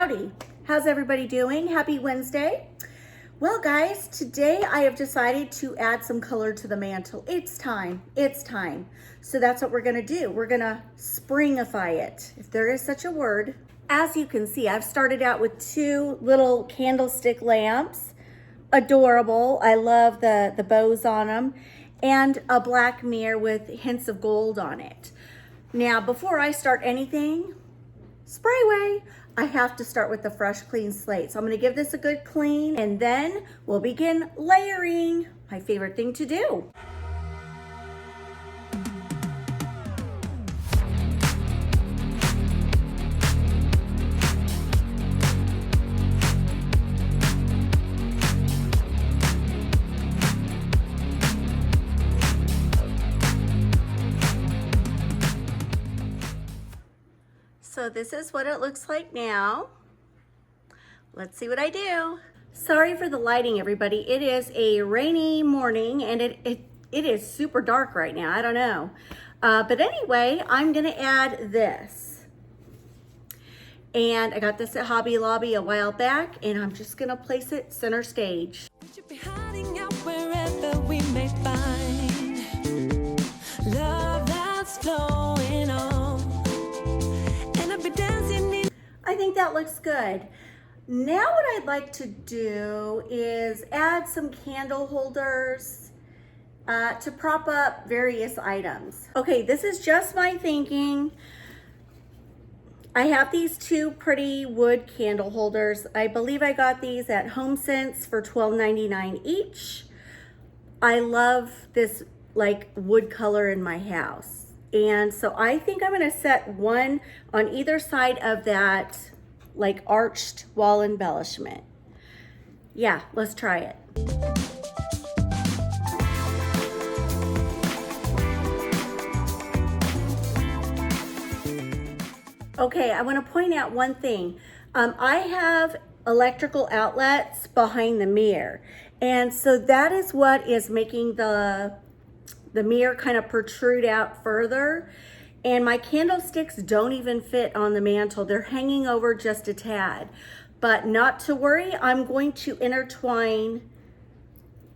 Howdy, how's everybody doing? Happy Wednesday. Well guys, today I have decided to add some color to the mantle. It's time. So that's what we're gonna do. We're gonna springify it, if there is such a word. As you can see, I've started out with two little candlestick lamps. Adorable. I love the bows on them, and a black mirror with hints of gold on it. Now, before I start anything, sprayway, I have to start with the fresh clean slate. So I'm going to give this a good clean, and then we'll begin layering, my favorite thing to do. So this is what it looks like now. Let's see what I do. Sorry for the lighting, everybody. It is a rainy morning and it is super dark right now. I don't know. But anyway, I'm gonna add this. And I got this at Hobby Lobby a while back, and I'm just gonna place it center stage. We should be hiding out wherever we may find love that's flowing on. I think that looks good. Now what I'd like to do is add some candle holders to prop up various items. Okay, this is just my thinking. I have these two pretty wood candle holders. I believe I got these at HomeSense for $12.99 each. I love this like wood color in my house. And so I think I'm gonna set one on either side of that like arched wall embellishment. Yeah, let's try it. Okay, I wanna point out one thing. I have electrical outlets behind the mirror. And so that is what is making the mirror kind of protrude out further, and my candlesticks don't even fit on the mantle. They're hanging over just a tad, but not to worry. I'm going to intertwine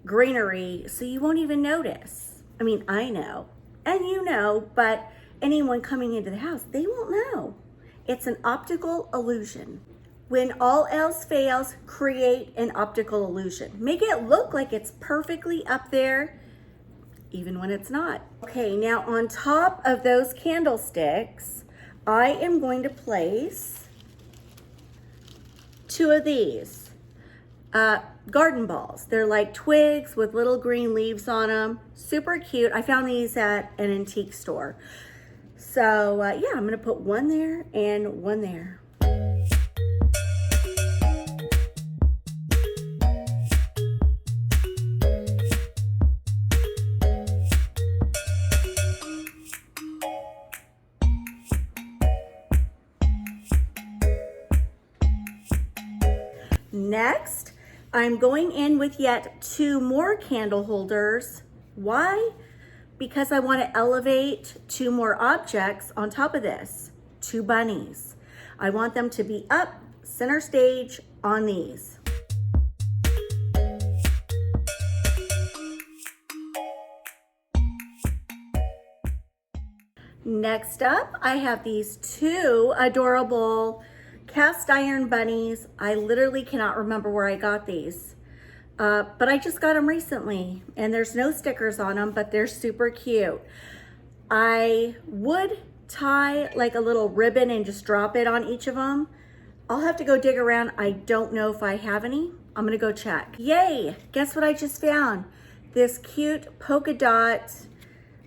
greenery so you won't even notice. I mean, I know, and you know, but anyone coming into the house, they won't know. It's an optical illusion. When all else fails, create an optical illusion. Make it look like it's perfectly up there, even when it's not. Okay, now on top of those candlesticks, I am going to place two of these garden balls. They're like twigs with little green leaves on them. Super cute. I found these at an antique store. So yeah, I'm gonna put one there and one there. Next, I'm going in with yet two more candle holders. Why? Because I want to elevate two more objects on top of this. Two bunnies. I want them to be up center stage on these. Next up, I have these two adorable cast iron bunnies. I literally cannot remember where I got these, but I just got them recently, and there's no stickers on them, but they're super cute. I would tie like a little ribbon and just drop it on each of them. I'll have to go dig around. I don't know if I have any. I'm gonna go check. Yay, guess what I just found? This cute polka dot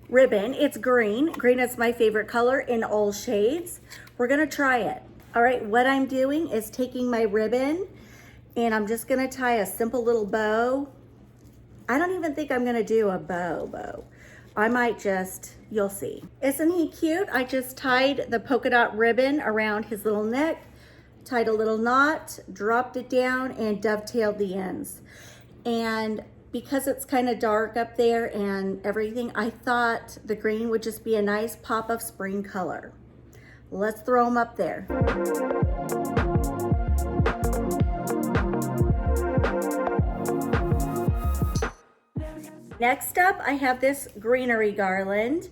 ribbon. It's green. Green is my favorite color in all shades. We're gonna try it. All right, what I'm doing is taking my ribbon and I'm just gonna tie a simple little bow. I don't even think I'm gonna do a bow. I might just, you'll see. Isn't he cute? I just tied the polka dot ribbon around his little neck, tied a little knot, dropped it down, and dovetailed the ends. And because it's kind of dark up there and everything, I thought the green would just be a nice pop of spring color. Let's throw them up there. Next up, I have this greenery garland.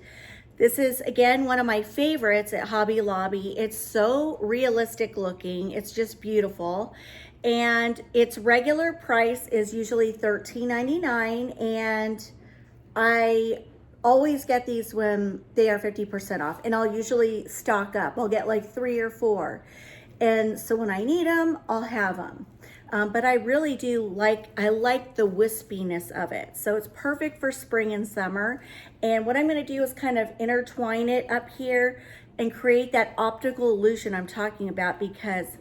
This is, again, one of my favorites at Hobby Lobby. It's so realistic looking. It's just beautiful. And its regular price is usually $13.99, and I always get these when they are 50% off, and I'll usually stock up. I'll get like 3 or 4. And so when I need them, I'll have them. But I really do like the wispiness of it. So it's perfect for spring and summer. And what I'm gonna do is kind of intertwine it up here and create that optical illusion I'm talking about, because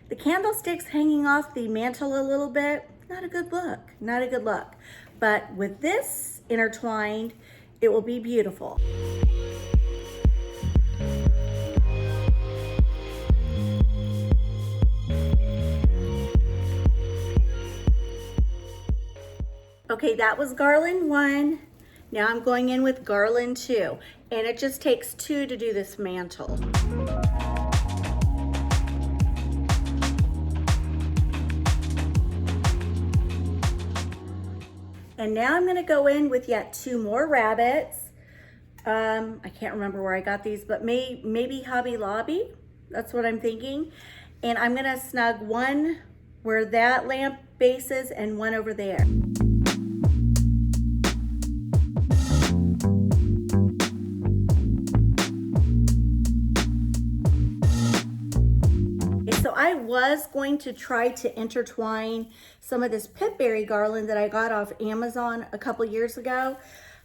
the candlesticks hanging off the mantle a little bit, not a good look, not a good look. But with this intertwined, it will be beautiful. Okay, that was Garland 1. Now I'm going in with Garland 2, and it just takes 2 to do this mantle. And now I'm gonna go in with yet 2 more rabbits. I can't remember where I got these, but maybe Hobby Lobby. That's what I'm thinking. And I'm gonna snug one where that lamp base is and one over there. So I was going to try to intertwine some of this pitberry garland that I got off Amazon a couple years ago,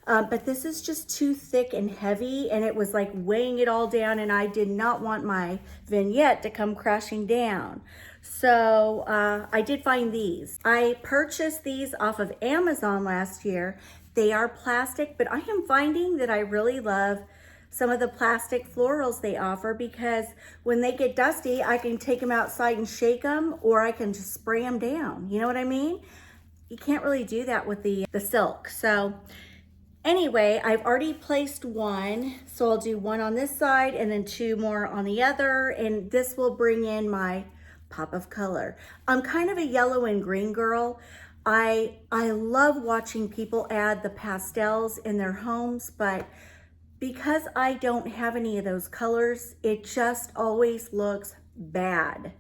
but this is just too thick and heavy, and it was like weighing it all down, and I did not want my vignette to come crashing down. So I did find these. I purchased these off of Amazon last year. They are plastic, but I am finding that I really love some of the plastic florals they offer, because when they get dusty, I can take them outside and shake them, or I can just spray them down. You know what I mean? You can't really do that with the silk. So anyway, I've already placed one. So I'll do one on this side and then 2 more on the other. And this will bring in my pop of color. I'm kind of a yellow and green girl. I love watching people add the pastels in their homes, but because I don't have any of those colors, it just always looks bad.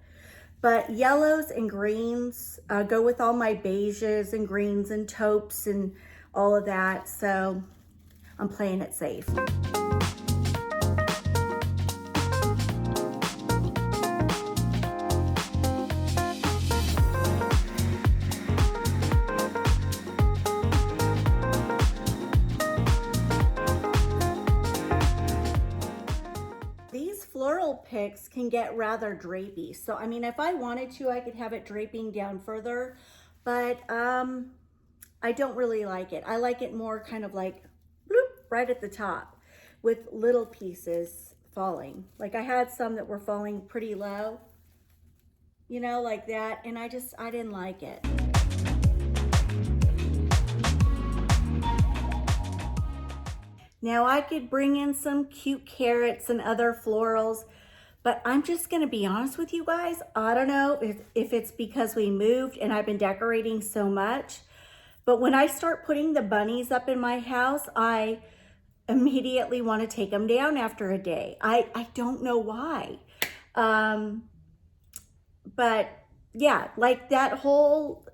But yellows and greens go with all my beiges and greens and taupes and all of that, so I'm playing it safe. Floral picks can get rather drapey. So, I mean, if I wanted to, I could have it draping down further, but I don't really like it. I like it more kind of like bloop, right at the top with little pieces falling. Like I had some that were falling pretty low, you know, like that. And I didn't like it. Now I could bring in some cute carrots and other florals, but I'm just gonna be honest with you guys. I don't know if it's because we moved and I've been decorating so much, but when I start putting the bunnies up in my house, I immediately want to take them down after a day. I don't know why. But yeah, like that whole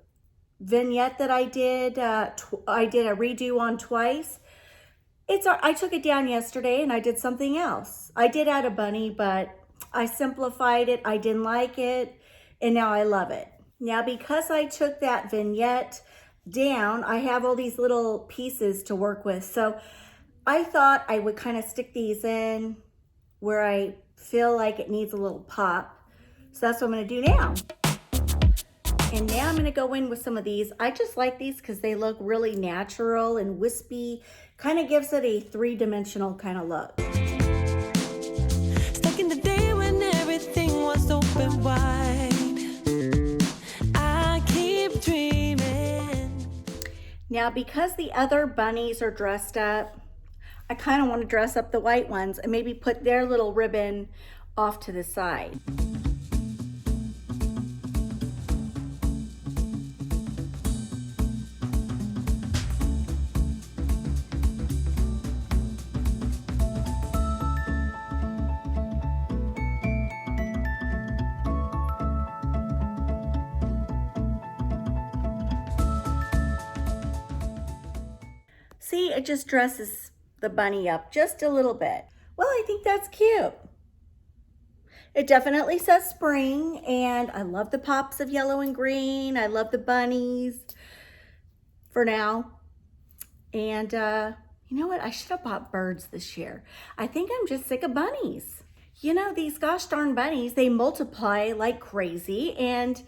vignette that I did a redo on twice. I took it down yesterday and I did something else. I did add a bunny, but I simplified it. I didn't like it, and now I love it. Now, because I took that vignette down, I have all these little pieces to work with. So I thought I would kind of stick these in where I feel like it needs a little pop. So that's what I'm gonna do now. And now I'm gonna go in with some of these. I just like these because they look really natural and wispy. Kind of gives it a 3-dimensional kind of look. Stuck in the day when everything was open wide. I keep dreaming. Now, because the other bunnies are dressed up, I kind of want to dress up the white ones and maybe put their little ribbon off to the side. See, it just dresses the bunny up just a little bit. Well, I think that's cute. It definitely says spring, and I love the pops of yellow and green. I love the bunnies for now. And you know what? I should have bought birds this year. I think I'm just sick of bunnies. You know, these gosh darn bunnies, they multiply like crazy, and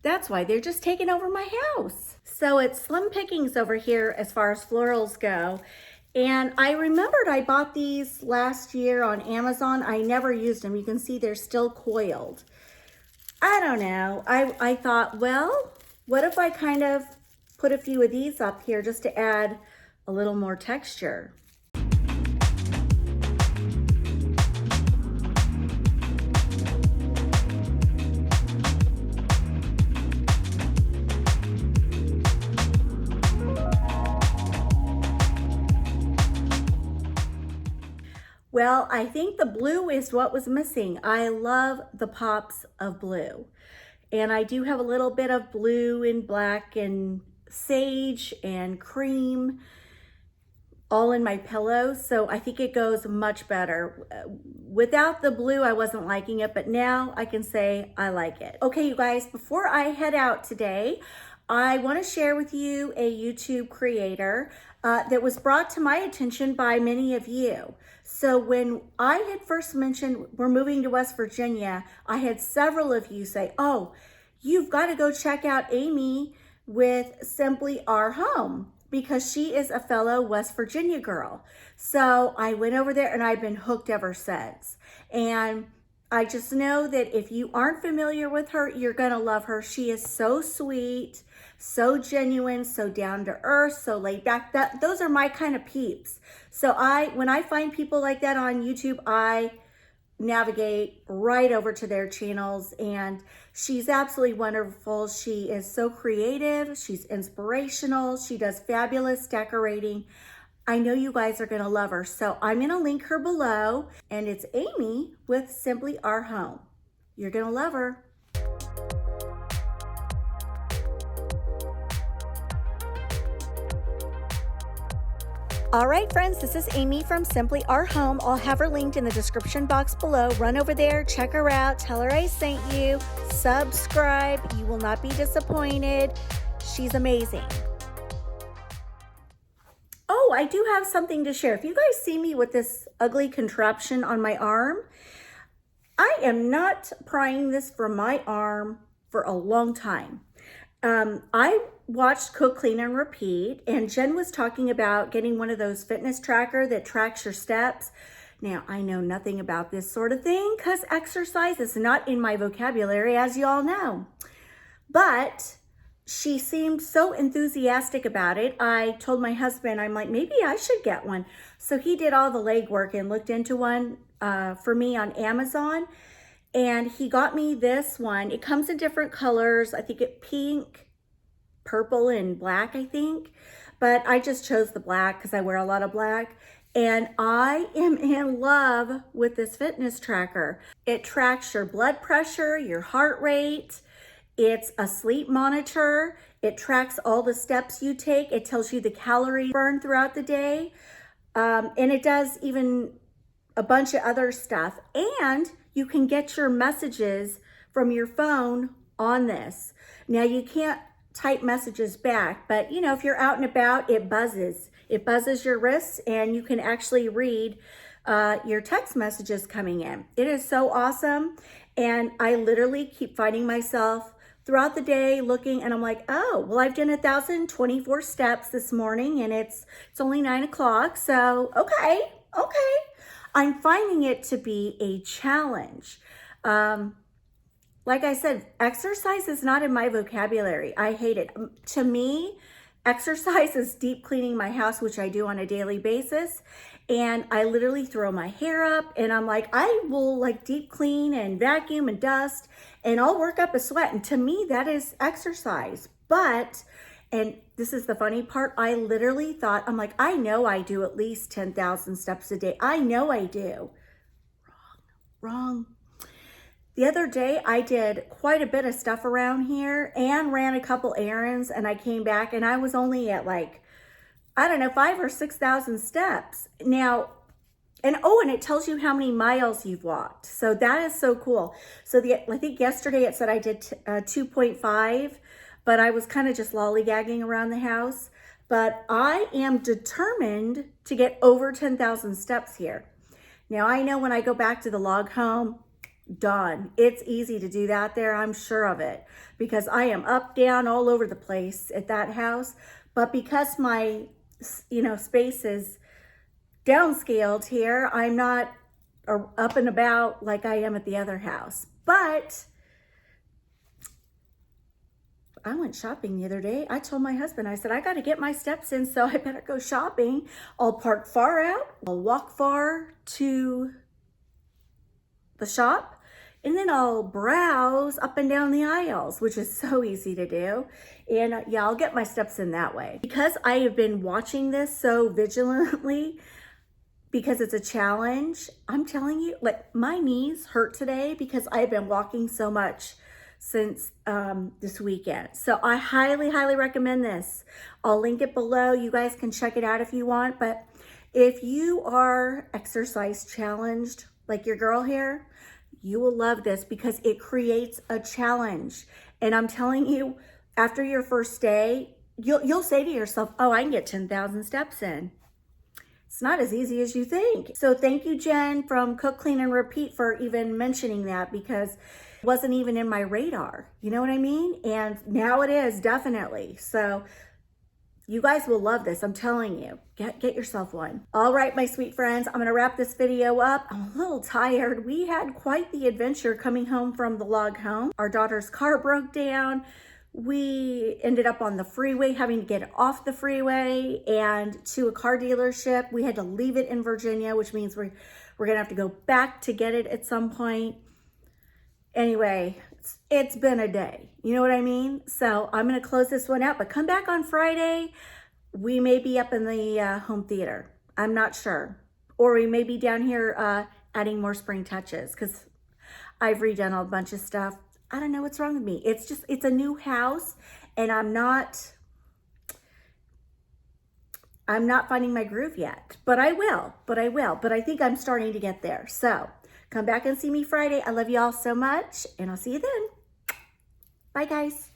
that's why they're just taking over my house. So it's slim pickings over here as far as florals go. And I remembered I bought these last year on Amazon. I never used them. You can see they're still coiled. I don't know. I thought, well, what if I kind of put a few of these up here just to add a little more texture? Well, I think the blue is what was missing. I love the pops of blue. And I do have a little bit of blue and black and sage and cream all in my pillow. So I think it goes much better. Without the blue, I wasn't liking it, but now I can say I like it. Okay, you guys, before I head out today, I want to share with you a YouTube creator that was brought to my attention by many of you. So when I had first mentioned we're moving to West Virginia, I had several of you say, oh, you've got to go check out Amy with Simply Our Home, because she is a fellow West Virginia girl. So I went over there and I've been hooked ever since. And I just know that if you aren't familiar with her, you're gonna love her. She is so sweet, so genuine, so down to earth, so laid back. Those are my kind of peeps. So when I find people like that on YouTube, I navigate right over to their channels, and she's absolutely wonderful. She is so creative. She's inspirational. She does fabulous decorating. I know you guys are going to love her. So I'm going to link her below, and it's Amy with Simply Our Home. You're going to love her. All right, friends, this is Amy from Simply Our Home. I'll have her linked in the description box below. Run over there, check her out, tell her I sent you, subscribe. You will not be disappointed. She's amazing. Oh, I do have something to share. If you guys see me with this ugly contraption on my arm, I am not prying this from my arm for a long time. I watched Cook, Clean, and Repeat, and Jen was talking about getting one of those fitness tracker that tracks your steps. Now, I know nothing about this sort of thing because exercise is not in my vocabulary, as you all know. But she seemed so enthusiastic about it. I told my husband, I'm like, maybe I should get one. So he did all the legwork and looked into one for me on Amazon. And he got me this one. It comes in different colors. I think it pink, purple, and black, I think. But I just chose the black because I wear a lot of black. And I am in love with this fitness tracker. It tracks your blood pressure, your heart rate. It's a sleep monitor. It tracks all the steps you take. It tells you the calorie burn throughout the day. And it does even a bunch of other stuff. And you can get your messages from your phone on this. Now, you can't type messages back, but you know, if you're out and about, it buzzes. It buzzes your wrists, and you can actually read your text messages coming in. It is so awesome. And I literally keep finding myself throughout the day looking, and I'm like, oh, well, I've done 1,024 steps this morning, and it's only 9 o'clock. So, okay. I'm finding it to be a challenge. Like I said, exercise is not in my vocabulary. I hate it. To me, exercise is deep cleaning my house, which I do on a daily basis. And I literally throw my hair up, and I'm like, I will like deep clean and vacuum and dust, and I'll work up a sweat. And to me, that is exercise. But, and this is the funny part, I literally thought, I'm like, I know I do at least 10,000 steps a day. I know I do. Wrong. The other day, I did quite a bit of stuff around here and ran a couple errands, and I came back and I was only at like, I don't know, 5,000 or 6,000 steps. Now, and oh, and it tells you how many miles you've walked. So that is so cool. So I think yesterday it said I did 2.5, but I was kind of just lollygagging around the house. But I am determined to get over 10,000 steps here. Now I know when I go back to the log home, done. It's easy to do that there, I'm sure of it, because I am up, down, all over the place at that house. But because my, space is downscaled here, I'm not up and about like I am at the other house. But I went shopping the other day. I told my husband, I said, I got to get my steps in, so I better go shopping. I'll park far out, I'll walk far to the shop, and then I'll browse up and down the aisles, which is so easy to do. And yeah, I'll get my steps in that way. Because I have been watching this so vigilantly, because it's a challenge, I'm telling you, like, my knees hurt today because I've been walking so much since this weekend. So I highly, highly recommend this. I'll link it below. You guys can check it out if you want. But if you are exercise challenged, like your girl here, you will love this because it creates a challenge. And I'm telling you, after your first day, you'll say to yourself, oh, I can get 10,000 steps in. It's not as easy as you think. So thank you, Jen from Cook, Clean, and Repeat, for even mentioning that, because it wasn't even in my radar. You know what I mean? And now it is, definitely. So you guys will love this. I'm telling you, get yourself one. All right, my sweet friends, I'm gonna wrap this video up. I'm a little tired. We had quite the adventure coming home from the log home. Our daughter's car broke down. We ended up on the freeway, having to get off the freeway and to a car dealership. We had to leave it in Virginia, which means we're gonna have to go back to get it at some point. Anyway, it's been a day. You know what I mean? So I'm gonna close this one out, but come back on Friday. We may be up in the home theater. I'm not sure. Or we may be down here adding more spring touches, because I've redone a bunch of stuff. I don't know what's wrong with me. It's a new house, and I'm not finding my groove yet, but I will. But I think I'm starting to get there. So come back and see me Friday. I love you all so much, and I'll see you then. Bye, guys.